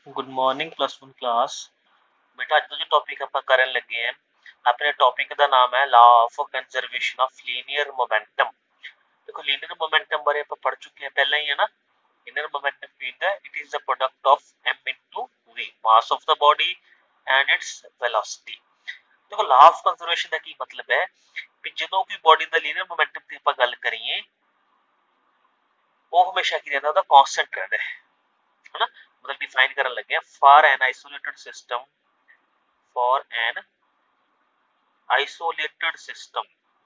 Good morning +1 class. बेटा ਅੱਜ ਦਾ ਜੋ ਟੌਪਿਕ ਆਪਾਂ ਕਰਨ ਲੱਗੇ ਹਾਂ ਆਪਣੇ ਟੌਪਿਕ ਦਾ ਨਾਮ ਹੈ law of conservation of linear momentum. ਦੇਖੋ ਲੀਨੀਅਰ ਮੋਮੈਂਟਮ ਬਾਰੇ ਆਪਾਂ ਪੜ ਚੁੱਕੇ ਹਾਂ ਪਹਿਲਾਂ ਹੀ, ਹੈ ਨਾ। ਲੀਨੀਅਰ ਮੋਮੈਂਟਮ ਕੀ ਹੁੰਦਾ ਹੈ? It is the product of m into v, mass of the body and it's velocity. ਦੇਖੋ ਲਾ ਆਫ ਕੰਜ਼ਰਵੇਸ਼ਨ ਦਾ ਕੀ ਮਤਲਬ ਹੈ ਕਿ ਜਦੋਂ ਕੋਈ ਬੋਡੀ ਦਾ ਲੀਨੀਅਰ ਮੋਮੈਂਟਮ ਦੀ ਆਪਾਂ ਗੱਲ ਕਰੀਏ ਉਹ ਹਮੇਸ਼ਾ ਕੀ ਰਹਿੰਦਾ, ਉਹਦਾ ਕਾਂਸਟੈਂਟ ਰਹਿੰਦਾ ਹੈ ਨਾ। मतलब डिफाइन करन लगे फॉर एन आइसोलेटेड सिस्टम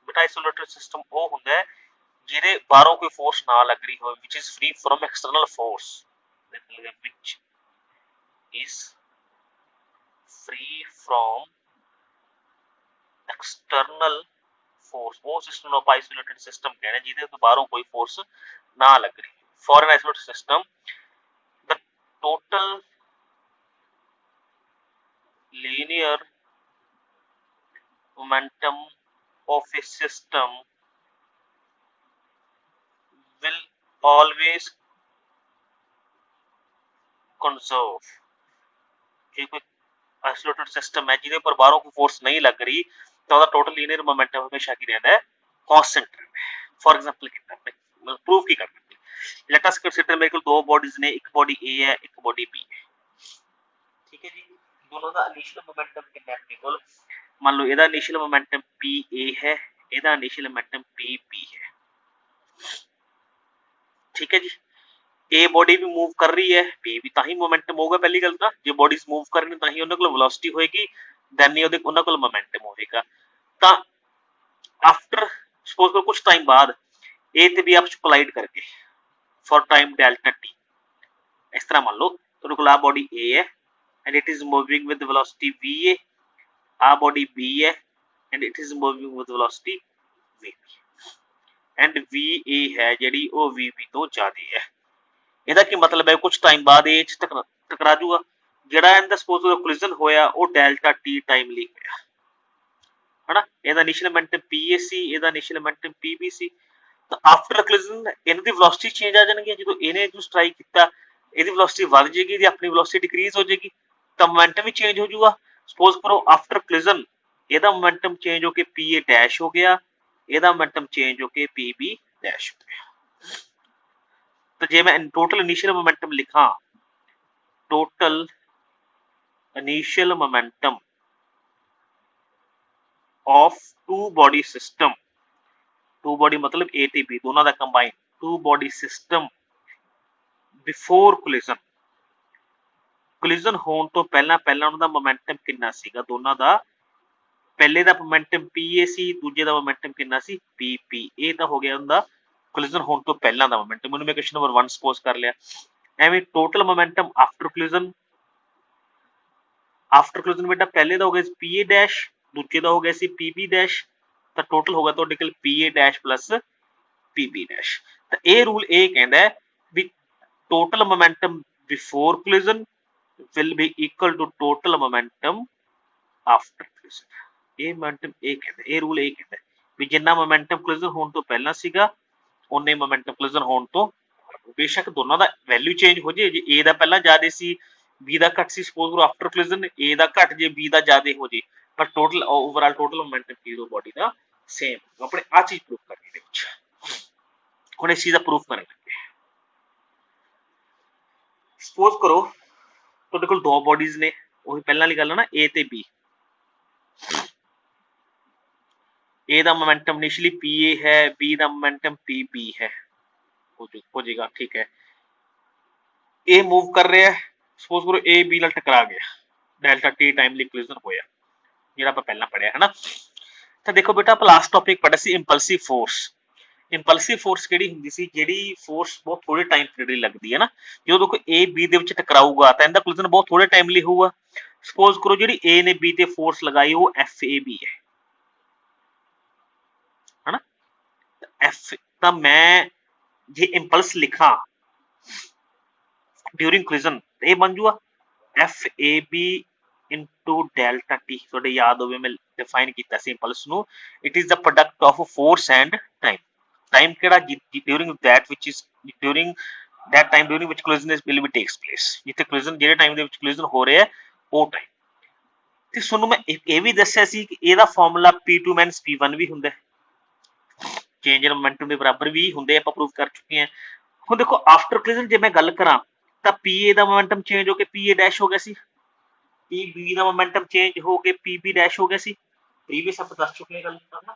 बेटा आइसोलेटेड सिस्टम वो हुंदा है जिहदे बाहरों कोई फोर्स ना लग रही हो, which is free from external force, which is free from external force. वो सिस्टम ਨੂੰ ਆਪਾਂ आइसोलेटेड सिस्टम कहने जिहदे तो बाहरों कोई फोर्स ना लग रही। For an isolated system the total linear momentum of a system will always conserve। ਜੇ ਕੋਈ आइसोलेटेड सिस्टम है ਜਿਹਦੇ पर बाहरों कोई फोर्स नहीं लग रही तो ਉਹਦਾ टोटल लीनियर मोमेंटम हमेशा ਕੀ ਰਹਿੰਦਾ है, कांस्टेंट रहता है। फॉर एग्जांपल कितना मैं प्रूव की करते हैं। लेट अस कंसीडर मेरे को दो बॉडीज ने, एक बॉडी ए है एक बॉडी बी है, ठीक है जी। दोनों ਦਾ ਇਨੀਸ਼ੀਅਲ मोमेंटम ਕਿੰਨਾ ਹੈ ਆਪਣੇ ਕੋਲ? मान लो ਇਹਦਾ ਇਨੀਸ਼ੀਅਲ मोमेंटम पी ए है, ਇਹਦਾ ਇਨੀਸ਼ੀਅਲ मोमेंटम पी बी है, ठीक है जी। ए बॉडी भी मूव कर रही है, बी भी ताही मोमेंटम होगा। पहली गल ना, जो बॉडीज मूव कर रही ताही उन्हां कोल वेलोसिटी होएगी, दैन ही उन्हां कोल मोमेंटम होएगा। ता आफ्टर सपोज करो कुछ टाइम बाद ए ते बी आपस कोलाइड करके फॉर टाइम डेल्टा टी, इस तरह मान लो तुहाडे कोल आ बॉडी ए है and it is moving with velocity V A, a body B है and it is moving with velocity V B, and V A है ਜਿਹੜੀ ਉਹ वी बी ਤੋਂ ਜ਼ਿਆਦਾ ਹੈ। ਇਹਦਾ ਕੀ ਮਤਲਬ ਹੈ? ਕੁਝ ਟਾਈਮ ਬਾਅਦ ਇਹ ਚ ਟਕਰਾ ਜੂਗਾ। ਜਿਹੜਾ ਇਹਦਾ ਸਪੋਜ਼ ਕੋਲਿਜ਼ਨ ਹੋਇਆ ਉਹ ਡੈਲਟਾ ਟੀ ਟਾਈਮ ਲਈ ਹੋਇਆ, ਹਨਾ। ਇਹਦਾ ਇਨੀਸ਼ੀਅਲ ਮੋਮੈਂਟਮ ਪੀ ਸੀ, ਇਹਦਾ initial momentum P B C. ਤਾਂ ਆਫਟਰ ਕੋਲਿਜ਼ਨ ਇਹਨਾਂ ਦੀ ਵੈਲੋਸਿਟੀ ਚੇਂਜ ਆ ਜਾਣਗੀ। ਜਦੋਂ ਇਹਨੇ ਜੋ ਸਟ੍ਰਾਈਕ ਕੀਤਾ ਇਹਦੀ ਵੈਲੋਸਿਟੀ ਵੱਧ ਜਾਏਗੀ, ਇਹਦੀ ਆਪਣੀ ਵੈਲੋਸਿਟੀ ਡਿਕਰੀਜ਼ ਹੋ ਜਾਏਗੀ, ਤਾਂ ਮੋਮੈਂਟਮ ਵੀ ਚੇਂਜ ਹੋ ਜਾਊਗਾ। ਸਪੋਜ਼ ਕਰੋ ਆਫਟਰ ਕੋਲਿਜ਼ਨ ਇਹਦਾ ਮੋਮੈਂਟਮ ਚੇਂਜ ਹੋ ਕੇ ਪੀ ਏ ਡੈਸ਼ ਹੋ ਗਿਆ, ਇਹਦਾ ਮੋਮੈਂਟਮ ਚੇਂਜ ਹੋ ਕੇ ਪੀ ਬੀ ਡੈਸ਼ ਹੋ ਗਿਆ। तो जे मैं टोटल इनिशियल मोमेंटम लिखा, total initial momentum of two body system, two body मतलब ए ते बी दोनों का combine, two body system before collision, collision होने तो पहला उन्हां दा मोमेंटम कितना सीगा? दोनों का पहले का मोमेंटम पी ए सी, दूजे का मोमेंटम कितना सी? P P. ए तो हो गया उनका कोलिजन होने तो पहला का मोमेंटम। मैं क्वेश्चन नंबर 1 सपोज कर लिया। एवं total momentum after collision, after collision बेटा पहले का हो गया पी ए डैश, दूजे का हो गया सी पी बी डैश, तो टोटल होगा तो P A dash plus P B dash. तो ये रूल ये कहता है भी total momentum before collision will be equal to total momentum after collision. ये मोमेंटम ये कहता है, ये रूल ये कहता है भी जिन्ना मोमेंटम कोलिजन होने तो पहला सीगा उन्ने मोमेंटम कोलिजन होने तो, बेशक दोनों का वैल्यू चेंज हो जाए। जे ए का पहला ज्यादा सी बी का घट सी, सपोज करो आफ्टर कोलिजन ए का घट जे बी का ज्यादा हो जाए, पर टोटल ओवरऑल टोटल मोमेंटम की बॉडी का सेम। अपने आ चीज प्रूफ करनी है, हुण इस चीज का प्रूफ करने लगे। सपोज करो तुहाडे कोल दो बॉडीज ने, वही पहला वाली गल है ना, ए ते बी। ए का मोमेंटम इनिशियली पी ए है, बी का मोमेंटम पी बी है, हो जाएगा, ठीक है। ए मूव कर रहा है, सपोज करो ए बी नाल टकरा गया, डेल्टा टी टाइम कोलिजन होया, जिहड़ा आपां पहला पढ़िया है ना। तो देखो बेटा आप लास्ट टॉपिक पढ़िया सी इंपल्सिव फोर्स। इंपल्सिव फोर्स किहड़ी हुंदी सी? जिहड़ी फोर्स बहुत थोड़े टाइम पीरियड लई लगदी है ना। जो देखो ए बी दे विच टकराऊगा तो इहदा कोलिजन बहुत थोड़े टाइम लई होऊगा। सपोज करो जिहड़ी ए ने बी ते फोर्स लगाई वो एफ ए बी है ना। एफ तो मैं जे इंपल्स लिखा ड्यूरिंग कोलिजन तो ये बन जूगा F A B into delta t। थोड़े याद होवे मैं डिफाइन किया सी इंपल्स नु, it is the product of force and time. Time केड़ा? During that which is during that time during which collision will be takes place, ਜਿੱਥੇ collision ਜਿਹੜੇ time ਦੇ ਵਿੱਚ collision ਹੋ ਰਿਹਾ ਉਹ time। ਤੇ ਤੁਹਾਨੂੰ ਮੈਂ ਇਹ ਵੀ ਦੱਸਿਆ ਸੀ ਕਿ ਇਹਦਾ ਫਾਰਮੂਲਾ P2 - P1 ਵੀ ਹੁੰਦਾ ਚੇਂਜ ਇਨ ਮੋਮੈਂਟਮ ਦੇ ਬਰਾਬਰ ਵੀ ਹੁੰਦੇ, ਆਪਾਂ ਪ੍ਰੂਵ ਕਰ ਚੁੱਕੇ ਹਾਂ। ਹੁਣ ਦੇਖੋ ਆਫਟਰ collision ਜੇ ਮੈਂ ਗੱਲ ਕਰਾਂ ਤਾਂ PA ਦਾ ਮੋਮੈਂਟਮ ਚੇਂਜ ਹੋ ਕੇ PA ਡੈਸ਼ ਹੋ ਗਿਆ ਸੀ, PB ਦਾ ਮੋਮੈਂਟਮ ਚੇਂਜ ਹੋ ਕੇ PB ਡੈਸ਼ ਹੋ ਗਿਆ ਸੀ, ਪ੍ਰੀਵੀਅਸ ਆਪਾਂ ਦੱਸ ਚੁੱਕੇ ਹਾਂ ਗੱਲ ਕਰਨਾ।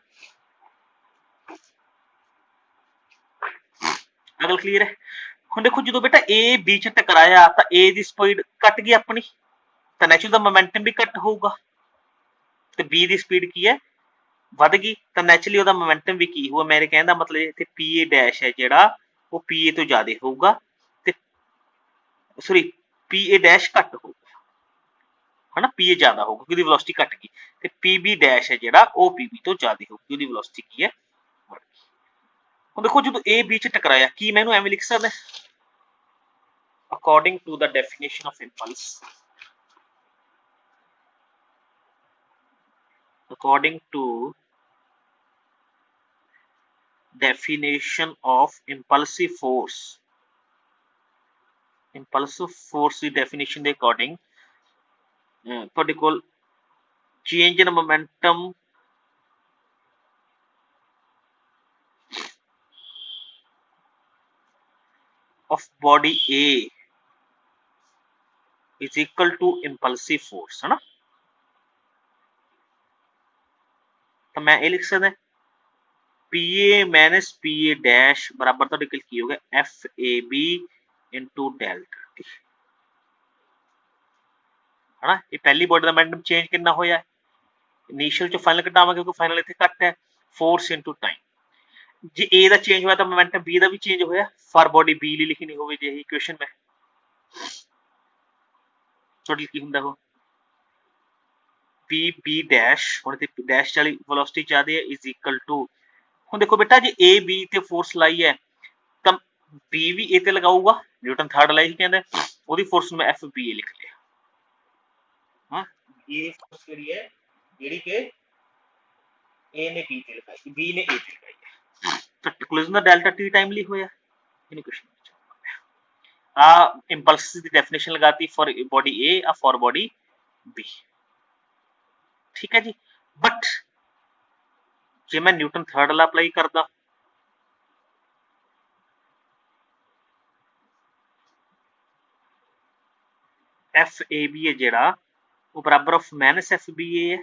ਗੱਲ ਕਲੀਅਰ ਹੈ। ਹੁਣ ਦੇਖੋ ਜਦੋਂ ਬੇਟਾ A B ਚ ਟਕਰਾਇਆ ਤਾਂ A ਦੀ ਸਪੀਡ ਘਟ ਗਈ ਆਪਣੀ, ਤਾਂ ਨੈਚੁਰਲ ਦਾ ਮੋਮੈਂਟਮ ਵੀ ਘਟ ਹੋਊਗਾ, ਤੇ B ਦੀ ਸਪੀਡ ਕੀ ਹੈ ਵੱਧ ਗਈ, ਤਾਂ ਨੈਚੁਰਲੀ ਉਹਦਾ ਮੋਮੈਂਟਮ ਵੀ ਕੀ ਹੋਊਗਾ। ਮੇਰੇ ਕਹਿਣ ਦਾ ਮਤਲਬ ਇੱਥੇ PA ਡੈਸ਼ ਹੈ ਜਿਹੜਾ ਉਹ PA ਤੋਂ ਜ਼ਿਆਦਾ ਹੋਊਗਾ, ਤੇ ਸੌਰੀ PA ਡੈਸ਼ ਘੱਟ ਹੋਊਗਾ, ਹਨਾ PA ਜ਼ਿਆਦਾ ਹੋਊਗਾ ਕਿਉਂਕਿ ਉਹਦੀ ਵੈਲੋਸਿਟੀ ਘਟ ਗਈ, ਤੇ PB ਡੈਸ਼ ਹੈ ਜਿਹੜਾ ਉਹ PB ਤੋਂ ਜ਼ਿਆਦਾ ਹੋਊਗੀ, ਉਹਦੀ ਵੈਲੋਸਿਟੀ ਕੀ ਹੈ। ਹੁਣ ਦੇਖੋ ਜਦੋਂ A B ਚ ਟਕਰਾਇਆ ਕੀ ਮੈਂ ਇਹਨੂੰ ਐਵੇਂ ਲਿਖ ਸਕਦਾ, according to the definition of impulse, according to definition of impulsive force the definition ਦੇ according ਤੁਹਾਡੇ ਕੋਲ change in momentum of body A is equal to impulsive force, है ना। तो मैं ये लिख सकता PA - PA डैश बराबर तो की हो गया FAB इंटू डेल्टा टी, है ना। ये पहली बॉडी का मोमेंटम चेंज कितना होया है, इनिशियल चो फाइनल घटावांगे क्योंकि फाइनल इत्थे घट है, force into time. J A का चेंज होया तो मोमेंटम B का भी चेंज होया, फॉर बॉडी B ਲਈ लिखनी होवे जे इक्वेशन में टोटल की हुंदा हो PB डैश, हुण ते डैश वाली वेलोसिटी ज्यादा है, इज इक्वल टू, ਹੁਣ देखो बेटा जे A B ਤੇ फोर्स लाई है ਤਾਂ B भी A ਤੇ ਲਗਾਊਗਾ, ਨਿਊਟਨ ਥਰਡ लाई ਹੀ ਕਹਿੰਦਾ, ਉਹਦੀ ਫੋਰਸ ਨੂੰ ਮੈਂ FBA ਲਿਖ ਲਿਆ। ਹਾਂ ਇਹ ਫੋਰਸ ਜਿਹੜੀ ਹੈ ਜਿਹੜੀ ਕਿ A ਨੇ B ਤੇ ਲਗਾਈ, B ਨੇ A ਤੇ ਲਗਾਈ ਹੈ, ਤਾਂ ਕੋਲਿਜ਼ਨ ਦਾ ਡੈਲਟਾ T ਟਾਈਮ ਲਈ ਹੋਇਆ। ਇਹਨੂੰ ਕੁਐਸਚਨ ਆ impulse the definition ਲਗਾਤੀ for body A ਆ फॉर बॉडी B, ठीक है जी। बट जे मैं न्यूटन थर्ड ला अप्लाई करदा FAB है जेड़ा वो बराबर ऑफ माइनस FBA है,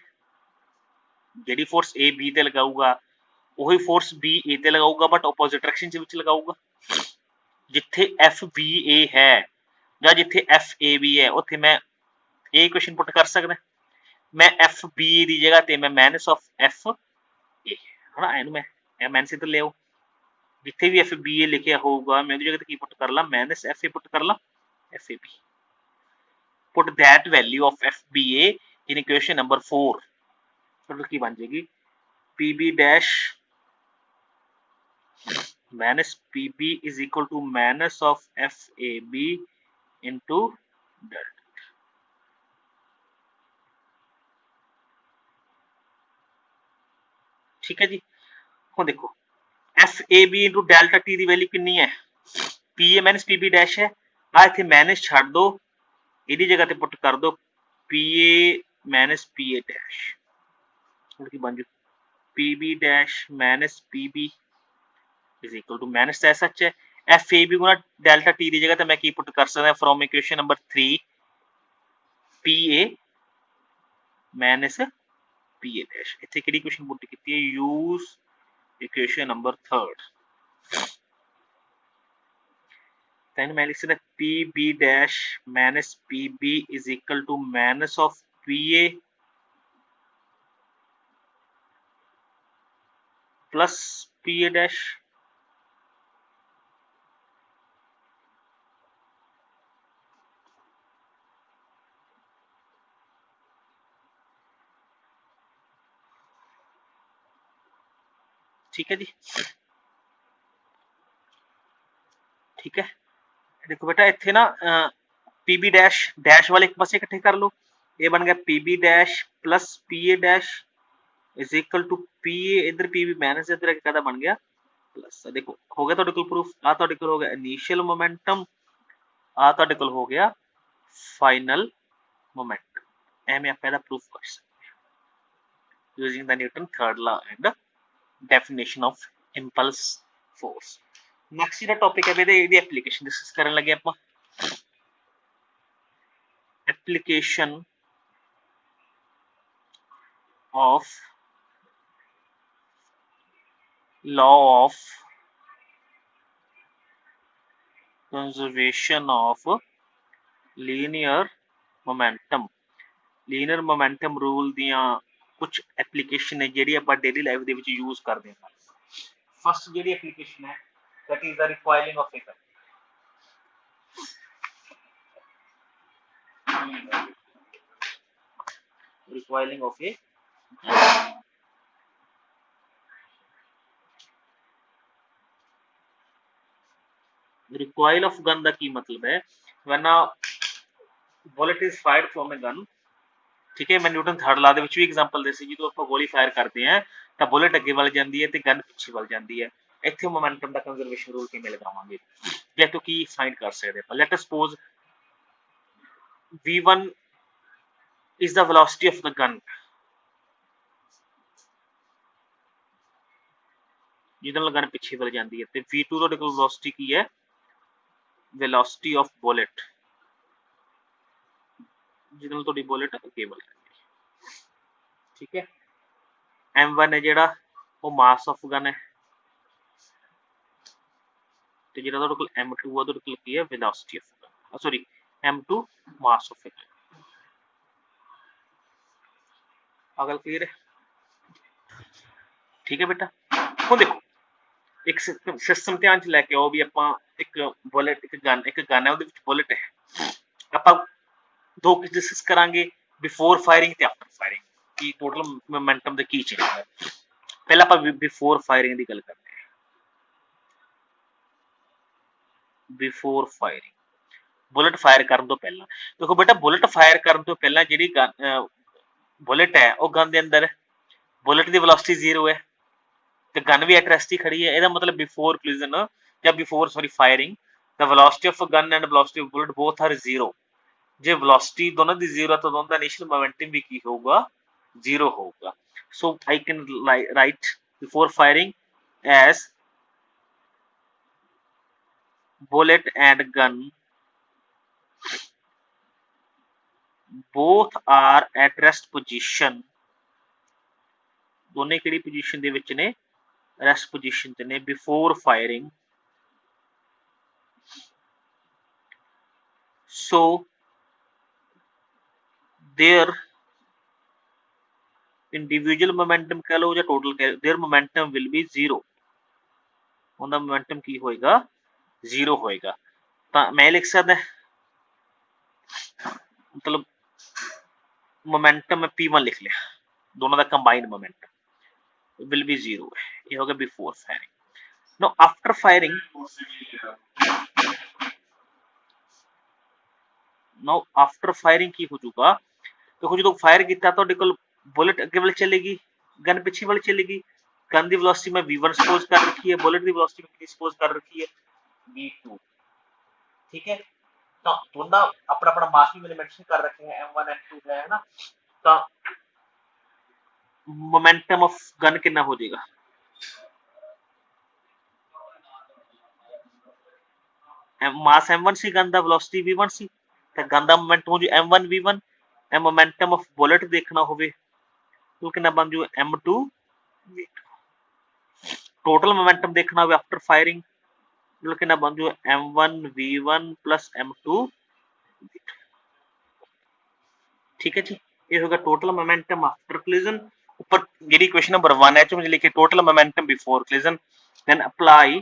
जेडी फोर्स A B ते लगाऊगा वही फोर्स B A ते लगाऊगा बट ऑपोजिट डायरेक्शन च विच लगाऊगा। जिथे FBA है या जिथे FAB है उत्थे मैं ये क्वेश्चन पुट कर सकदा, मैं FBA दी जगह ते मैं माइनस ऑफ FA है ना, एनु मैं माइनस इधर ले आओ, जिथे भी FBA लिखिया होगा मैं उदी जगह ते की पुट कर ला माइनस FA पुट कर ला FAB, put that value of FBA in equation number 4, तो की बन जाएगी PB dash minus PB is equal to minus of FAB into delta। ठीक है जी। ਹੁਣ देखो FAB into delta T ਦੀ ਵੈਲਿਊ ਕਿੰਨੀ ਹੈ, PA minus PB dash ਹੈ, ਆ ਇੱਥੇ ਮਾਈਨਸ ਛੱਡ ਦੋ, ਇਹਦੀ ਜਗ੍ਹਾ ਤੇ ਪੁੱਟ ਕਰ ਦੋ PA minus PA dash, ਹੁਣ ਕੀ ਬਣ ਜੂ PB dash minus PB is equal to minus सच है FAB गुना डेल्टा T की जगह तो मैं की पुट कर सकता from equation number 3 PA minus PA dash, इत्थे किहड़ी इक्वेशन पुट कीती है यूज इक्वेशन नंबर 3, then मैं लिख सकता PB dash minus PB is equal to minus of PA plus PA dash, ठीक है जी। ठीक है देखो बेटा इत्थे ना PB डैश डैश वाले एक पासे इकट्ठे कर लो, ये बन गया PB dash plus PA dash is equal to PA, इधर PB माइनस इधर क्या बन गया प्लस देखो हो गया तुहाडे कोल प्रूफ आ तुहाडे कोल हो गया इनिशियल मोमेंटम आ तुहाडे कोल हो गया फाइनल मोमेंटम एवें आपां इहदा प्रूफ कर सकते using the Newton third law and definition of impulse force next ਜਿਹੜਾ टॉपिक है ਇਹਦੀ एप्लीकेशन डिस्कस ਕਰਨ ਲੱਗੇ ਆਪਾਂ application of law of conservation of linear momentum rule ਦੀਆਂ कुछ एप्लीकेशन है ਜਿਹੜੀ ਆਪਾਂ ਡੇਲੀ ਲਾਈਫ ਦੇ ਵਿੱਚ ਯੂਜ਼ ਕਰਦੇ ਹਾਂ ਫਸਟ ਜਿਹੜੀ ਐਪਲੀਕੇਸ਼ਨ ਹੈ that is the recoiling of a recoiling of a recoil of gun ਦਾ ਕੀ ਮਤਲਬ ਹੈ when a bullet is fired from a gun ठीक है मैं न्यूटन थर्ड लॉ ਦੇ ਵਿੱਚ ਵੀ ਐਗਜ਼ਾਮਪਲ ਦੇ ਸੀ ਜਦੋਂ ਆਪਾਂ ਗੋਲੀ ਫਾਇਰ ਕਰਦੇ ਹਾਂ ਤਾਂ ਬੁਲਟ ਅੱਗੇ ਵੱਲ ਜਾਂਦੀ ਹੈ ਤੇ ਗਨ ਪਿੱਛੇ ਵੱਲ ਜਾਂਦੀ ਹੈ ਇੱਥੇ ਮੋਮੈਂਟਮ ਦਾ ਕੰਜ਼ਰਵੇਸ਼ਨ ਰੂਲ ਕਿਵੇਂ ਲਗਾਵਾਂਗੇ ਜਾਂ ਤੋਂ ਕੀ ਫਾਈਂਡ ਕਰ ਸਕਦੇ ਆਪਾਂ let us suppose v1 is the velocity of the gun ਜਿਹਦੇ ਨਾਲ ਗਨ ਪਿੱਛੇ ਵੱਲ ਜਾਂਦੀ ਹੈ ਤੇ v2 ਤੁਹਾਡੇ ਕੋਲ velocity ਕੀ ਹੈ velocity of bullet ਜਿਹਦੇ ਨਾਲ ਤੁਹਾਡੀ ਬੁਲਟ ਅੱਗੇ ਵੱਲ ਜਾਂਦੀ ਹੈ ਠੀਕ ਹੈ m1 ਹੈ ਜਿਹੜਾ ਉਹ ਮਾਸ ਆਫ ਗਨ ਹੈ ਤੇ ਜਿਹੜਾ ਤੁਹਾਡੇ ਕੋਲ m2 ਆ ਤੁਹਾਡੇ ਕੋਲ ਕੀ ਹੈ velocity of gun sorry m2 mass of gun ਆ ਗੱਲ ਕਲੀਅਰ ਹੈ ਠੀਕ ਹੈ ਬੇਟਾ ਹੁਣ ਦੇਖੋ ਇੱਕ ਸਿਸਟਮ ਧਿਆਨ ਚ ਲੈ ਕੇ ਆਓ ਵੀ ਆਪਾਂ ਇੱਕ ਬੁਲਟ ਇੱਕ ਗਨ ਹੈ ਉਹਦੇ ਵਿੱਚ ਬੁਲਟ ਹੈ ਆਪਾਂ ਦੋ ਕੁਝ ਡਿਸਕਸ ਕਰਾਂਗੇ ਬਿਫੋਰ ਫਾਇਰਿੰਗ ਤੇ ਆਫਟਰ ਫਾਇਰਿੰਗ ਕੀ ਟੋਟਲ ਮੋਮੈਂਟਮ ਦਾ ਕੀ ਚੇਂਜ ਹੈ ਪਹਿਲਾਂ ਆਪਾਂ ਬਿਫੋਰ ਫਾਇਰਿੰਗ ਦੀ ਗੱਲ ਕਰਦੇ ਹਾਂ ਬਿਫੋਰ ਫਾਇਰਿੰਗ ਬੁਲਟ ਫਾਇਰ ਕਰਨ ਤੋਂ ਪਹਿਲਾਂ ਦੇਖੋ ਬੇਟਾ ਬੁਲਟ ਫਾਇਰ ਕਰਨ ਤੋਂ ਪਹਿਲਾਂ ਜਿਹੜੀ ਬੁਲਟ ਹੈ ਉਹ ਗਨ ਦੇ ਅੰਦਰ ਬੁਲਟ ਦੀ ਵੈਲੋਸਿਟੀ 0 ਹੈ ਤੇ ਗਨ ਵੀ ਐਟ ਰੈਸਟ ਹੀ ਖੜੀ ਹੈ ਇਹਦਾ ਮਤਲਬ ਬਿਫੋਰ ਕੋਲਿਜ਼ਨ ਜਾਂ before sorry firing the velocity of a gun and velocity of bullet both are 0 ਜੇ velocity ਦੋਨਾਂ ਦੀ 0 ਤਾਂ ਦੋਨਾਂ ਦਾ ਇਨੀਸ਼ੀਅਲ ਮੋਮੈਂਟਮ ਵੀ ਕੀ ਹੋਊਗਾ 0 ਹੋਊਗਾ so I can write before firing as bullet and gun both are at rest position ਦੋਨੇ ਕਿਹੜੀ position ਦੇ ਵਿੱਚ ਨੇ rest position ਤੇ ਨੇ before firing so their individual momentum कह लो या total their momentum will be 0 उनका momentum की होएगा 0 होएगा ਤਾਂ मैं लिख सकदा मतलब momentum मैं p1 लिख लिया दोनों का combined momentum will be 0 ये होगा before firing now after firing now after firing ਕੀ ਹੋ ਜਾਊਗਾ ਦੇਖੋ ਜਦੋਂ ਫਾਇਰ ਕੀਤਾ ਤੁਹਾਡੇ ਕੋਲ ਬੁਲਟ ਅੱਗੇ ਵੱਲ ਚੱਲੇਗੀ ਗਨ ਪਿੱਛੇ ਵੱਲ ਚੱਲੇਗੀ ਗਨ ਦੀ ਵੈਲੋਸਿਟੀ ਮੈਂ v1 ਸਪੋਜ਼ ਕਰ ਰੱਖੀ ਹੈ ਬੁਲਟ ਦੀ ਵੈਲੋਸਿਟੀ ਮੈਂ ਕਿੰਨੀ ਸਪੋਜ਼ ਕਰ ਰੱਖੀ ਹੈ v2 ਠੀਕ ਹੈ ਤਾਂ ਦੋਨਾਂ ਆਪਣਾ ਆਪਣਾ ਮਾਸ ਵੀ ਮੈंने ਮੈਂਸ਼ਨ ਕਰ ਰੱਖੇ ਹੈ m1 m2 ਹੈ ਨਾ ਤਾਂ ਮੋਮੈਂਟਮ ਆਫ ਗਨ ਕਿੰਨਾ ਹੋ ਜਾਏਗਾ ਮਾਸ m1 ਸੀ ਗਨ ਦਾ ਵੈਲੋਸਿਟੀ v1 ਸੀ ਤਾਂ ਗਨ ਦਾ ਮੋਮੈਂਟਮ ਹੋ ਜੂ m1 v1 ਇਹ ਮੋਮੈਂਟਮ ਆਫ ਬੁਲਟ ਦੇਖਣਾ ਹੋਵੇ तो कितना बन जू m2 टोटल मोमेंटम देखना होवे आफ्टर फायरिंग तो कितना बन जू m1 v1 प्लस m2 ठीक है जी ये होगा टोटल मोमेंटम आफ्टर कोलिजन ऊपर जेडी क्वेश्चन नंबर 1 है च मुझे लिखे total momentum before collision then apply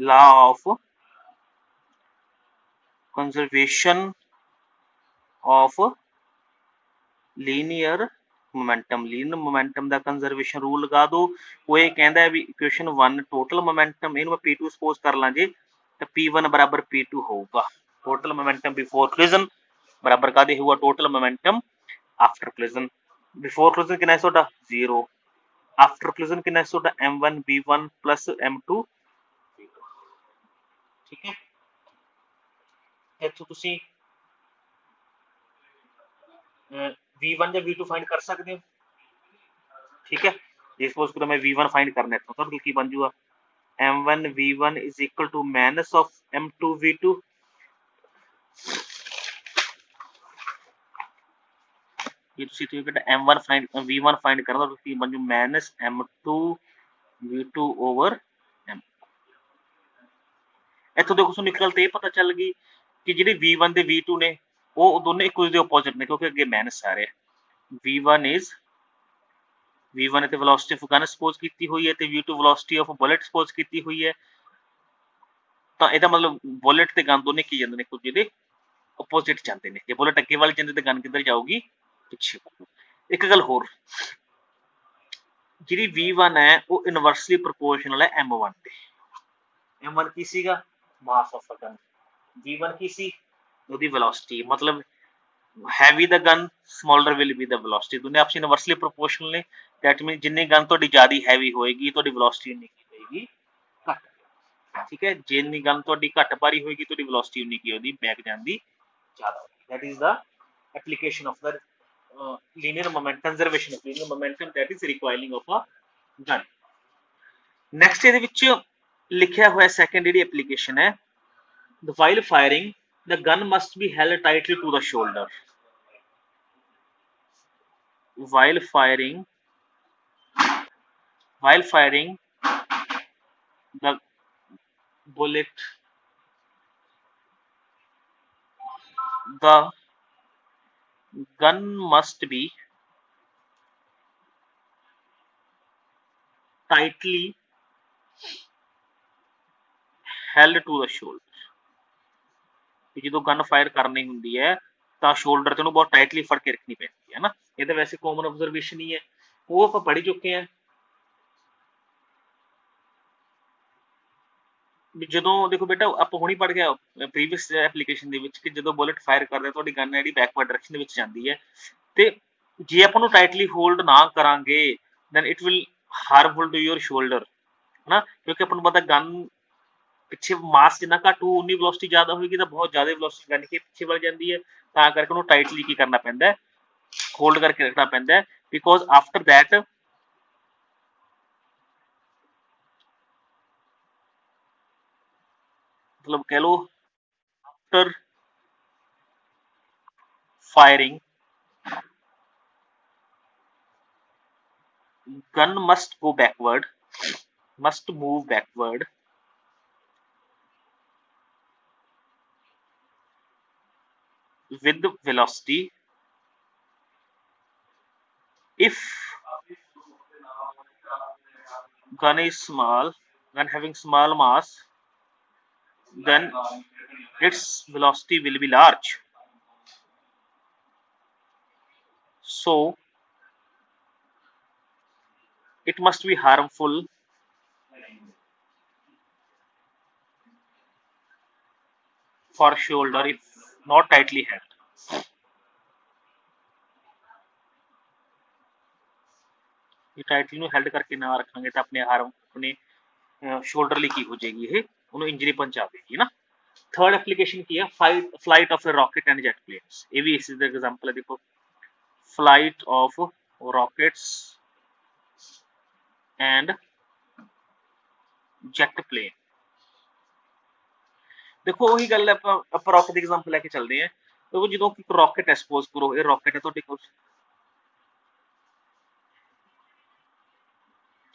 law of conservation of linear momentum ਦਾ ਕੰਜ਼ਰਵੇਸ਼ਨ ਰੂਲ ਲਗਾ ਦੋ ਉਹ ਇਹ ਕਹਿੰਦਾ ਹੈ ਵੀ ਇਕੁਏਸ਼ਨ 1 ਟੋਟਲ ਮੋਮੈਂਟਮ ਇਹਨੂੰ ਮੈਂ p2 ਸਪੋਜ਼ ਕਰ ਲਾਂ ਜੇ ਤਾਂ p1 ਬਰਾਬਰ p2 ਹੋਊਗਾ ਟੋਟਲ ਮੋਮੈਂਟਮ ਬਿਫੋਰ ਕੋਲਿਜ਼ਨ ਬਰਾਬਰ ਕਾਦੇ ਹੋਊਗਾ ਟੋਟਲ ਮੋਮੈਂਟਮ ਆਫਟਰ ਕੋਲਿਜ਼ਨ ਬਿਫੋਰ ਕੋਲਿਜ਼ਨ ਕਿੰਨਾ ਹੈ ਤੁਹਾਡਾ 0 आफ्टर कोलिजन कितना है ਤੁਹਾਡਾ m1 v1 plus m2 v2 ठीक है ਇੱਥੋਂ ਤੁਸੀਂ v1 ਜਾਂ v2 फाइंड कर सकते हो ठीक है ਜੇ ਸਪੋਜ਼ ਕਰੋ ਮੈਂ v1 फाइंड करना है तो ਤੁਹਾਡੇ ਕੋਲ ਕੀ ਬਣ ਜਾਊਗਾ m1 v1 is equal to minus of m2 v2 ये ਤੁਸੀਂ ਤੁਸੀਂ ਬੇਟਾ m1 फाइंड v1 फाइंड करना तो ਕੀ ਬਣ ਜਾਊ minus m2 v2 over m ਇੱਥੋਂ ਦੇਖੋ ਤੁਹਾਨੂੰ ਇੱਕ ਗੱਲ ਤੇ ਇਹ ਪਤਾ ਚੱਲ ਗਈ ਕਿ ਜਿਹੜੇ v1 ਤੇ v2 ਨੇ ਉਹ ਦੋਨੇ ਇੱਕ ਦੂਜੇ ਦੇ ਆਪੋਜ਼ਿਟ ਨੇ ਕਿਉਂਕਿ ਅੱਗੇ ਮਾਈਨਸ ਆ ਰਿਹਾ v1 is v1 ਤੇ ਵੈਲੋਸਿਟੀ ਆਫ ਗਨ ਸਪੋਜ਼ ਕੀਤੀ ਹੋਈ ਹੈ ਤੇ v2 velocity of bullet suppose ਕੀਤੀ ਹੋਈ ਹੈ ਤਾਂ ਇਹਦਾ ਮਤਲਬ ਬੁਲੇਟ ਤੇ ਗਨ ਦੋਨੇ ਕੀ ਜਾਂਦੇ ਨੇ ਇੱਕ ਦੂਜੇ ਦੇ ਆਪੋਜ਼ਿਟ ਜਾਂਦੇ ਨੇ ਜੇ ਬੁਲੇਟ ਅੱਗੇ ਵੱਲ ਜਾਂਦੇ ਤੇ ਗਨ ਕਿੱਧਰ ਜਾਊਗੀ ਪਿੱਛੇ ਇੱਕ ਗੱਲ ਹੋਰ ਜਿਹੜੀ v1 ਹੈ ਉਹ ਇਨਵਰਸਲੀ ਪ੍ਰੋਪੋਰਸ਼ਨਲ ਹੈ m1 ਤੇ m1 ਕੀ ਸੀਗਾ ਮਾਸ ਆਫ ਗਨ v1 ਕੀ ਸੀ ਉਹਦੀ ਵੈਲੋਸਿਟੀ ਮਤਲਬ heavy the gun smaller will be the velocity ਦੋਨੇ ਆਪਸ ਇਨਵਰਸਲੀ ਪ੍ਰੋਪੋਰਸ਼ਨਲ ਨੇ ਦੈਟ ਮੀਨ ਜਿੰਨੀ ਗਨ ਤੁਹਾਡੀ ਜ਼ਿਆਦਾ ਹੈਵੀ ਹੋਏਗੀ ਤੁਹਾਡੀ ਵੈਲੋਸਿਟੀ ਉਨੀ ਕੀ ਹੋਏਗੀ ਘੱਟ ਠੀਕ ਹੈ ਜਿੰਨੀ ਗਨ ਤੁਹਾਡੀ ਘੱਟ ਭਾਰੀ ਹੋਏਗੀ ਤੁਹਾਡੀ ਵੈਲੋਸਿਟੀ ਉਨੀ ਕੀ ਉਹਦੀ ਬੈਕ ਜਾਣ ਦੀ ਜ਼ਿਆਦਾ ਹੋਏਗੀ that is the application of the linear momentum conservation of linear momentum that is recoiling of a gun next ਇਹਦੇ ਵਿੱਚ ਲਿਖਿਆ ਹੋਇਆ ਸੈਕੰਡ ਜਿਹੜੀ ਐਪਲੀਕੇਸ਼ਨ ਹੈ the while firing the gun must be held tightly to the shoulder while firing the bullet the gun must be tightly held to the shoulder ਜਦੋਂ gun fire ਕਰਨੀ ਹੁੰਦੀ ਹੈ ਤਾਂ ਸ਼ੋਲਡਰ ਤੇ ਉਹਨੂੰ ਬਹੁਤ ਟਾਈਟਲੀ ਫੜ ਕੇ ਰੱਖਣੀ ਪੈਂਦੀ ਹੈ ਨਾ ਇਹ ਤਾਂ ਵੈਸੇ ਕਾਮਨ ਆਬਜ਼ਰਵੇਸ਼ਨ ਹੀ ਹੈ ਉਹ ਆਪਾਂ ਪੜ੍ਹ ਚੁੱਕੇ ਹਾਂ ਜਦੋਂ ਦੇਖੋ ਬੇਟਾ ਆਪਾਂ ਹੁਣੀ ਪੜ੍ਹ ਗਿਆ ਪ੍ਰੀਵੀਅਸ ਐਪਲੀਕੇਸ਼ਨ ਦੇ ਵਿੱਚ ਕਿ ਜਦੋਂ ਬੁਲਟ ਫਾਇਰ ਕਰਦਾ ਤੁਹਾਡੀ ਗਨ ਜਿਹੜੀ ਬੈਕਵਰਡ ਡਾਇਰੈਕਸ਼ਨ ਦੇ ਵਿੱਚ ਜਾਂਦੀ ਹੈ ਤੇ ਜੇ ਆਪਾਂ ਨੂੰ ਟਾਈਟਲੀ ਹੋਲਡ ਨਾ ਕਰਾਂਗੇ then it will harmful to your shoulder ਹਨਾ ਕਿਉਂਕਿ ਆਪਾਂ ਨੂੰ ਪਤਾ ਗਨ ਪਿੱਛੇ ਮਾਸ ਜਿੰਨਾ ਘੱਟ ਹੋਊ ਉਨੀ ਵੈਲੋਸਿਟੀ ਜ਼ਿਆਦਾ ਹੋਏਗੀ ਤਾਂ ਬਹੁਤ ਜ਼ਿਆਦਾ ਵੈਲੋਸਿਟੀ ਗਨ ਕੇ ਪਿੱਛੇ ਵੱਲ ਜਾਂਦੀ ਹੈ ਤਾਂ ਕਰਕੇ ਉਹਨੂੰ ਟਾਈਟਲੀ ਕੀ ਕਰਨਾ ਪੈਂਦਾ ਹੈ ਹੋਲਡ ਕਰਕੇ ਰੱਖਣਾ ਪੈਂਦਾ ਹੈ ਬਿਕੋਜ਼ ਆਫਟਰ ਦੈਟ मतलब कह लो after firing gun must go backward must move backward with velocity if gun is small gun having small mass then its velocity will be large so it must be harmful for shoulder if not tightly held ये tightly ਨੂੰ held ਕਰਕੇ ਨਾ ਰੱਖਾਂਗੇ ਤਾਂ ਆਪਣੇ ਹਾਰਮ ਆਪਣੇ shoulder ਲਈ ਕੀ ਹੋ ਜਾਏਗੀ ਇਹ ਉਹਨੂੰ ਇੰਜਰੀ ਪਹੁੰਚਾ ਦੇਗੀ ਨਾ ਥਰਡ ਐਪਲੀਕੇਸ਼ਨ ਕੀ ਹੈ flight of a rocket and jet planes ਇਹ ਵੀ ਇਸੇ ਦਾ ਐਗਜ਼ਾਮਪਲ ਹੈ ਦੇਖੋ flight of rockets and jet plane देखो वही गल है ਆਪਾਂ ਰੌਕਟ ਦੀ ਐਗਜ਼ਾਮਪਲ ਲੈ ਕੇ ਚੱਲਦੇ ਆਂ ਦੇਖੋ ਜਦੋਂ ਕਿ ਰੌਕਟ ਹੈ ਸਪੋਜ਼ ਕਰੋ ਇਹ ਰੌਕਟ ਹੈ ਤੁਹਾਡੇ ਕੋਲ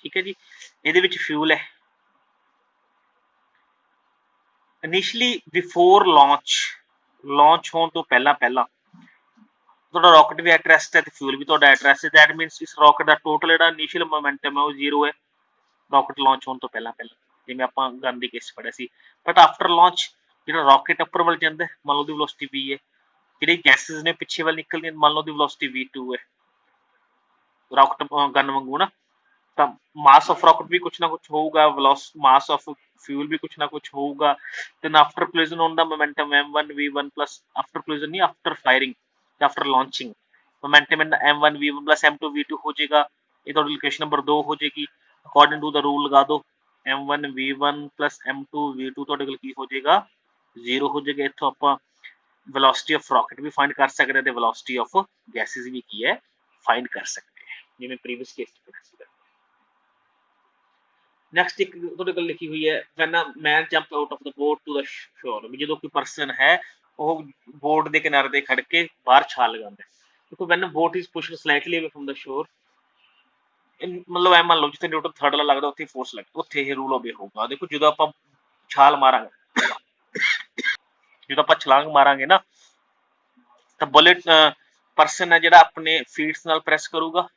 ਠੀਕ ਹੈ ਜੀ ਇਹਦੇ ਵਿੱਚ ਫਿਊਲ ਹੈ ਇਨੀਸ਼ੀਅਲੀ ਬਿਫੋਰ ਲਾਂਚ ਹੋਣ ਤੋਂ ਪਹਿਲਾਂ ਤੁਹਾਡਾ ਰੌਕਟ ਵੀ ਐਟ ਰੈਸਟ ਹੈ ਤੇ ਫਿਊਲ ਵੀ ਤੁਹਾਡਾ ਐਟ ਰੈਸਟ ਹੈ ਦੈਟ ਮੀਨਸ ਇਸ ਰੌਕਟ ਦਾ ਟੋਟਲ ਜਿਹੜਾ ਇਨੀਸ਼ੀਅਲ ਮੋਮੈਂਟਮ ਹੈ ਉਹ ਜ਼ੀਰੋ ਹੈ ਰੌਕਟ ਲਾਂਚ ਹੋਣ ਤੋਂ ਪਹਿਲਾਂ ਜਿਵੇਂ ਆਪਾਂ ਗਨ ਦੀ ਕੇਸ ਪੜਿਆ ਸੀ ਬਟ ਆਫਟਰ ਲਾਂਚ ਜਿਹੜਾ ਰੌਕਟ ਉੱਪਰ ਵੱਲ ਜਾਂਦਾ ਮੰਨ ਲਓ ਦੀ ਵੈਲੋਸਿਟੀ v ਹੈ ਜਿਹੜੀ ਗੈਸਸ ਨੇ ਪਿੱਛੇ ਵੱਲ ਨਿਕਲਦੀਆਂ ਮੰਨ ਲਓ ਦੀ ਵੈਲੋਸਿਟੀ v2 ਹੈ ਰੌਕਟ ਗਨ ਵਾਂਗੂ ਨਾ ਤਾਂ ਮਾਸ ਆਫ ਰੌਕਟ ਵੀ ਕੁਛ ਨਾ ਕੁਛ ਹੋਊਗਾ ਮਾਸ ਆਫ ਫਿਊਲ ਵੀ ਕੁਛ ਨਾ ਕੁਛ ਹੋਊਗਾ then after collision on the momentum m1 v1 plus after collision ਨਹੀਂ after firing after launching momentum in the m1 v1 plus m2 v2 ਹੋ ਜਾਏਗਾ ये तो इक्वेशन नंबर 2 हो जाएगी। अकॉर्डिंग टू द रूल लगा दो m1 v1 plus m2 v2 ਤੁਹਾਡੇ ਕੋਲ ਕੀ ਹੋ ਜਾਏਗਾ 0 ਹੋ ਜਾਏਗਾ। ਇੱਥੋਂ ਆਪਾਂ ਵੈਲੋਸਿਟੀ ਆਫ ਰॉकेट ਵੀ ਫਾਈਂਡ ਕਰ ਸਕਦੇ ਤੇ ਵੈਲੋਸਿਟੀ ਆਫ ਗੈਸਿਸ ਵੀ ਕੀ ਹੈ ਫਾਈਂਡ ਕਰ ਸਕਦੇ ਹਾਂ ਜਿਵੇਂ ਪ੍ਰੀਵੀਅਸ ਕੇਸ ਚ ਕੀਤਾ ਸੀ। ਨੈਕਸਟ ਇੱਕ ਤੁਹਾਡੇ ਕੋਲ ਲਿਖੀ ਹੋਈ ਹੈ when a man jump out of the boat to the shore, ਵੀ ਜਦੋਂ ਕੋਈ ਪਰਸਨ ਹੈ ਉਹ ਬੋਟ ਦੇ ਕਿਨਾਰੇ ਤੇ ਖੜ ਕੇ ਬਾਹਰ ਛਾਲ ਲਗਾਉਂਦਾ ਹੈ। ਦੇਖੋ when boat is pushed slightly away from the shore, ਮਤਲਬ ਐ ਮੰਨ ਲਓ ਜਿੱਥੇ ਨਿਊਟਨ ਥਰਡ ਲਾ ਲੱਗਦਾ ਉੱਥੇ ਫੋਰਸ ਲੱਗਦਾ, ਉੱਥੇ ਇਹ ਰੂਲ ਓਬੇ ਹੋਊਗਾ। ਦੇਖੋ ਜਦੋਂ ਆਪਾਂ ਛਾਲ ਮਾਰਾਂਗੇ ਜਦੋਂ ਆਪਾਂ ਛਲਾਂਗ ਮਾਰਾਂਗੇ ਨਾ ਤਾਂ ਬੁਲੇਟ ਪਰਸਨ ਹੈ ਜਿਹੜਾ ਆਪਣੇ ਫੀਟਸ ਨਾਲ ਪ੍ਰੈਸ ਕਰੂਗਾ,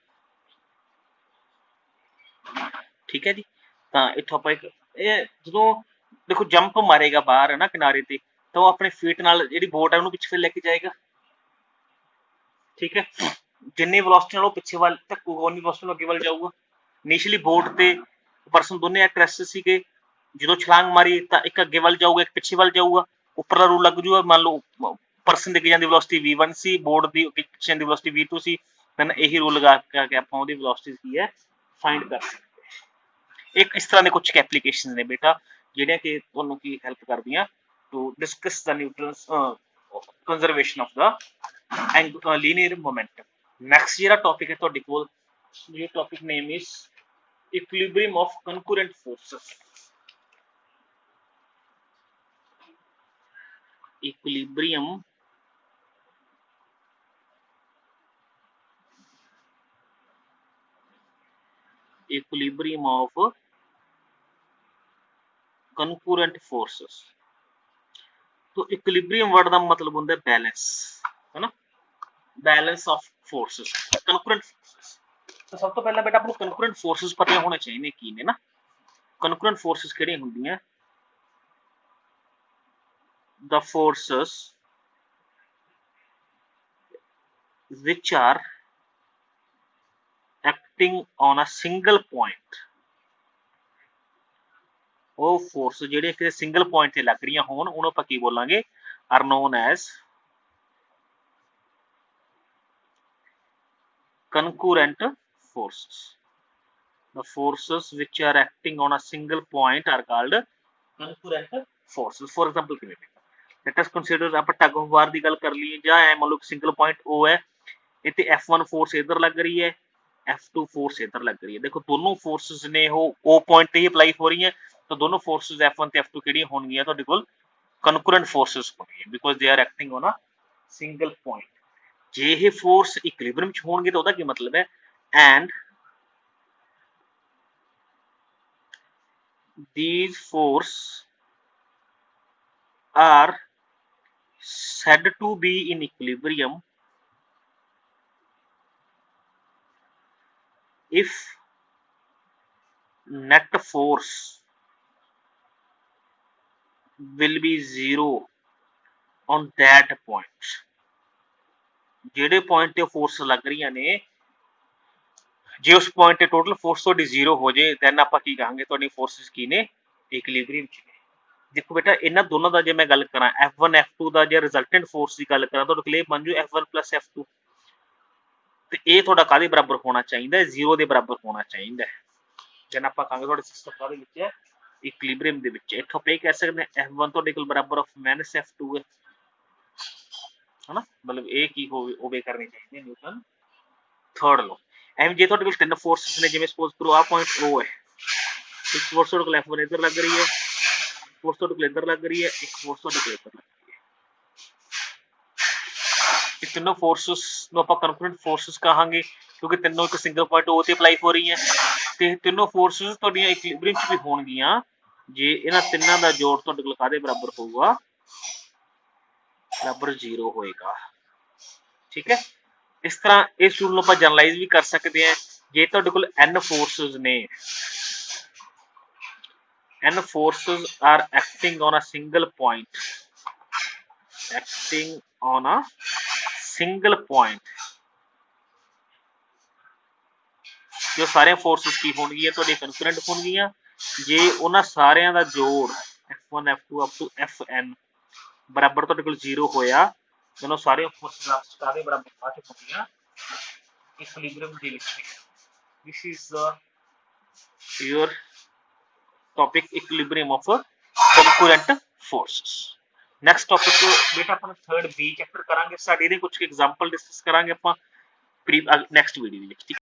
ਠੀਕ ਹੈ ਜੀ। ਤਾਂ ਇੱਥੋਂ ਆਪਾਂ ਇੱਕ ਇਹ ਜਦੋਂ ਦੇਖੋ ਜੰਪ ਮਾਰੇਗਾ ਬਾਹਰ ਹੈ ਨਾ ਕਿਨਾਰੇ ਤੇ ਤਾਂ ਉਹ ਆਪਣੇ ਫੀਟ ਨਾਲ ਜਿਹੜੀ ਬੋਟ ਹੈ ਉਹਨੂੰ ਪਿੱਛੇ ਲੈ ਕੇ ਜਾਏਗਾ, ਠੀਕ ਹੈ। ਜਿੰਨੀ ਵੈਲੋਸਿਟੀ ਨਾਲ ਉਹ ਪਿੱਛੇ ਵੱਲ ਧੱਕੂਗਾ ਉਨੀ ਵੈਲੋਸਿਟੀ ਨਾਲ ਅੱਗੇ ਵੱਲ ਜਾਊਗਾ। ਇਨੀਸ਼ੀਅਲੀ ਬੋਟ ਤੇ ਪਰਸਨ ਦੋਨੇ ਐਟ ਰੈਸਟ ਸੀਗੇ, ਜਦੋਂ ਛਲਾਂਗ ਮਾਰੀ ਤਾਂ ਇੱਕ ਅੱਗੇ ਵੱਲ ਜਾਊਗਾ ਇੱਕ ਪਿੱਛੇ ਵੱਲ ਜਾਊਗਾ, ਉੱਪਰਲਾ ਰੂਲ ਲੱਗ ਜੂਗਾ। ਮੰਨ ਲਓ ਪਰਸਨ ਦੇ ਅੱਗੇ ਜਾਂਦੀ ਵੈਲੋਸਿਟੀ v1 ਸੀ, ਬੋਟ ਦੀ ਪਿੱਛੇ ਜਾਂਦੀ ਵੈਲੋਸਿਟੀ v2 ਸੀ, then ਇਹੀ ਰੂਲ ਲਗਾ ਕੇ ਆਪਾਂ ਉਹਦੀ ਵੈਲੋਸਿਟੀ ਕੀ ਹੈ ਫਾਈਂਡ ਕਰ ਸਕਦੇ। ਇੱਕ ਇਸ ਤਰ੍ਹਾਂ ਦੇ ਕੁਝ ਐਪਲੀਕੇਸ਼ਨ ਨੇ ਬੇਟਾ ਜਿਹੜੀਆਂ ਕਿ ਤੁਹਾਨੂੰ ਕੀ ਹੈਲਪ ਕਰਦੀਆਂ to discuss the Newton's conservation of ਦਾ ਲੀਨੀਅਰ ਮੋਮੈਂਟਮ। ਨੈਕਸਟ ਜਿਹੜਾ ਟੌਪਿਕ ਹੈ ਤੁਹਾਡੇ ਕੋਲ ਇਹ topic name is equilibrium of concurrent forces. equilibrium of concurrent forces। तो इक्विलिब्रियम वर्ड का मतलब होता है बैलेंस, है ना, balance of forces concurrent forces। तो सब तो पहला बेटा आपको concurrent forces पता होने चाहिए की ने ना। concurrent forces किहड़ियां हुंदियां, the forces which are acting on a single point, ਉਹ ਫੋਰਸ ਜਿਹੜੇ ਕਿਸੇ ਸਿੰਗਲ ਪੁਆਇੰਟ ਤੇ ਲੱਗ ਰਹੀਆਂ ਹੋਣ ਉਹਨੂੰ ਆਪਾਂ ਕੀ ਬੋਲਾਂਗੇ are known as concurrent forces। the forces which are acting on a single point are called concurrent forces। for example ਕਿਵੇਂ let us consider ਆਪਾਂ ਟਗ ਆਫ ਵਾਰ ਦੀ ਗੱਲ ਕਰ ਲਈਏ ਜਾਂ ਐ ਮੰਨ ਲਓ ਸਿੰਗਲ ਪੁਆਇੰਟ O ਹੈ, ਇੱਥੇ F1 ਫੋਰਸ ਇੱਧਰ ਲੱਗ ਰਹੀ ਹੈ F2 ਫੋਰਸ ਇੱਧਰ ਲੱਗ ਰਹੀ ਹੈ। ਦੇਖੋ ਦੋਨੋਂ ਫੋਰਸਿਸ ਨੇ ਉਹ O ਪੁਆਇੰਟ ਤੇ ਹੀ ਅਪਲਾਈ ਹੋ ਰਹੀਆਂ, ਤਾਂ ਦੋਨੋਂ ਫੋਰਸਿਸ F1 ਤੇ F2 ਕਿਹੜੀਆਂ ਹੋਣਗੀਆਂ ਤੁਹਾਡੇ ਕੋਲ concurrent forces ਹੋਣਗੀਆਂ because they are acting on a single point। ਜੇ ਇਹ ਫੋਰਸ ਇਕੁਇਲਿਬ੍ਰੀਅਮ ਚ ਹੋਣਗੇ ਤਾਂ ਉਹਦਾ ਕੀ ਮਤਲਬ ਹੈ and these force are said to be in equilibrium if net force will be zero on that point। ਜਿਹੜੇ ਪੁਆਇੰਟ ਤੇ ਫੋਰਸ ਲੱਗ ਰਹੀਆਂ ਨੇ ਜੇ ਉਸ ਪੁਆਇੰਟ ਤੇ ਟੋਟਲ ਫੋਰਸ ਤੁਹਾਡੀ ਜ਼ੀਰੋ ਹੋ ਜੇ ਦੈਨ ਆਪਾਂ ਕੀ ਕਹਾਂਗੇ ਤੁਹਾਡੀ ਫੋਰਸਿਸ ਕੀ ਨੇ ਇਕੁਇਲਿਬ੍ਰੀਅਮ ਚ ਨੇ। ਦੇਖੋ ਬੇਟਾ ਇਹਨਾਂ ਦੋਨਾਂ ਦਾ ਜੇ ਮੈਂ ਗੱਲ ਕਰਾਂ F1 F2 ਦਾ ਜੇ ਰਿਜ਼ਲਟੈਂਟ ਫੋਰਸ ਦੀ ਗੱਲ ਕਰਾਂ ਤੁਹਾਡੇ ਕੋਲ ਬਣ ਜੂ F1 plus F2 ਤੇ ਇਹ ਤੁਹਾਡਾ ਕਾਹਦੇ ਬਰਾਬਰ ਹੋਣਾ ਚਾਹੀਦਾ ਜ਼ੀਰੋ ਦੇ ਬਰਾਬਰ ਹੋਣਾ ਚਾਹੀਦਾ। ਜਨ ਆਪਾਂ ਕਹਾਂਗੇ ਤੁਹਾਡੇ ਸਿਸਟਮ ਕਾਹਦੇ ਵਿੱਚ ਹੈ ਇਕੁਇਲਿਬ੍ਰੀਅਮ ਦੇ ਵਿੱਚ। ਇੱਥੋਂ ਆਪਾਂ ਇਹ ਕਹਿ ਸਕਦੇ ਹਾਂ F1 ਤੁਹਾਡੇ ਕੋਲ ਬਰਾਬਰ ਆਫ ਮਾਈਨਸ F2 ਹੈ, ਹਨਾ, ਮਤਲਬ ਇਹ ਕੀ ਹੋਵੇ ਕਰਨੇ ਚਾਹੀਦੇ ਨਿਊਟਨ ਥਰਡ ਲੋ। ਐਵੇਂ ਜੇ ਤੁਹਾਡੇ ਕੋਲ ਤਿੰਨ ਫੋਰਸਿਸ ਨੇ ਜਿਵੇਂ ਸਪੋਜ਼ ਕਰੋ ਆਹ ਪੁਆਇੰਟ O ਹੈ, ਇੱਕ ਫੋਰਸ ਤੁਹਾਡੇ ਕੋਲ F1 ਇੱਧਰ ਲੱਗ ਰਹੀ ਹੈ, ਫੋਰਸ ਤੁਹਾਡੇ ਕੋਲ ਇੱਧਰ ਲੱਗ ਰਹੀ ਹੈ, ਇੱਕ ਫੋਰਸ ਤੁਹਾਡੇ ਕੋਲ ਇੱਧਰ ਲੱਗ ਰਹੀ ਹੈ। ਇਹ ਤਿੰਨੋਂ ਫੋਰਸਿਸ ਨੂੰ ਆਪਾਂ ਕੰਕਰੈਂਟ ਫੋਰਸਿਸ ਕਹਾਂਗੇ ਕਿਉਂਕਿ ਤਿੰਨੋਂ ਇੱਕ ਸਿੰਗਲ ਪੁਆਇੰਟ O ਤੇ ਅਪਲਾਈ ਹੋ ਰਹੀਆਂ ਤੇ ਤਿੰਨੋਂ ਫੋਰਸਿਸ ਤੁਹਾਡੀਆਂ ਇਕੁਇਲਿਬ੍ਰੀਅਮ ਚ ਵੀ ਹੋਣਗੀਆਂ ਜੇ ਇਹਨਾਂ ਤਿੰਨਾਂ ਦਾ ਜੋੜ ਤੁਹਾਡੇ ਕੋਲ ਕਾਹਦੇ ਬਰਾਬਰ ਹੋਊਗਾ ਬਰਾਬਰ ਜ਼ੀਰੋ ਹੋਏਗਾ, ਠੀਕ ਹੈ। ਇਸ ਤਰ੍ਹਾਂ ਇਸ ਰੂਲ ਨੂੰ ਆਪਾਂ ਜਨਰਲਾਈਜ਼ ਵੀ ਕਰ ਸਕਦੇ ਹਾਂ ਜੇ ਤੁਹਾਡੇ ਕੋਲ n ਫੋਰਸਿਸ ਨੇ, n forces are acting on a single point, acting on a single point। ਜੋ ਸਾਰੇ ਫੋਰਸਿਸ ਕੀ ਹੋਣਗੀਆਂ ਤੁਹਾਡੇ ਕੰਕਰੈਂਟ ਹੋਣਗੀਆਂ ਜੇ ਉਹਨਾਂ ਸਾਰਿਆਂ ਦਾ ਜੋੜ F1 F2 up to Fn ਬਰਾਬਰ ਤੁਹਾਡੇ ਕੋਲ ਜ਼ੀਰੋ ਹੋਇਆ ਜਦੋਂ ਸਾਰੇ ਫੋਰਸਿਸ ਆਪਸ ਕਾਹਦੇ ਬਰਾਬਰ ਹੋਣਗੀਆਂ ਇਕੁਇਲਿਬ੍ਰੀਅਮ ਦੇ ਵਿੱਚ। this is your topic equilibrium of concurrent forces. Next topic बेटा अपन थर्ड बी चैप्टर करांगे स्टार्ट ਇਹਦੇ ਕੁਝ एग्जांपल डिस्कस करांगे ਆਪਾਂ नेक्स्ट वीडियो ਵਿੱਚ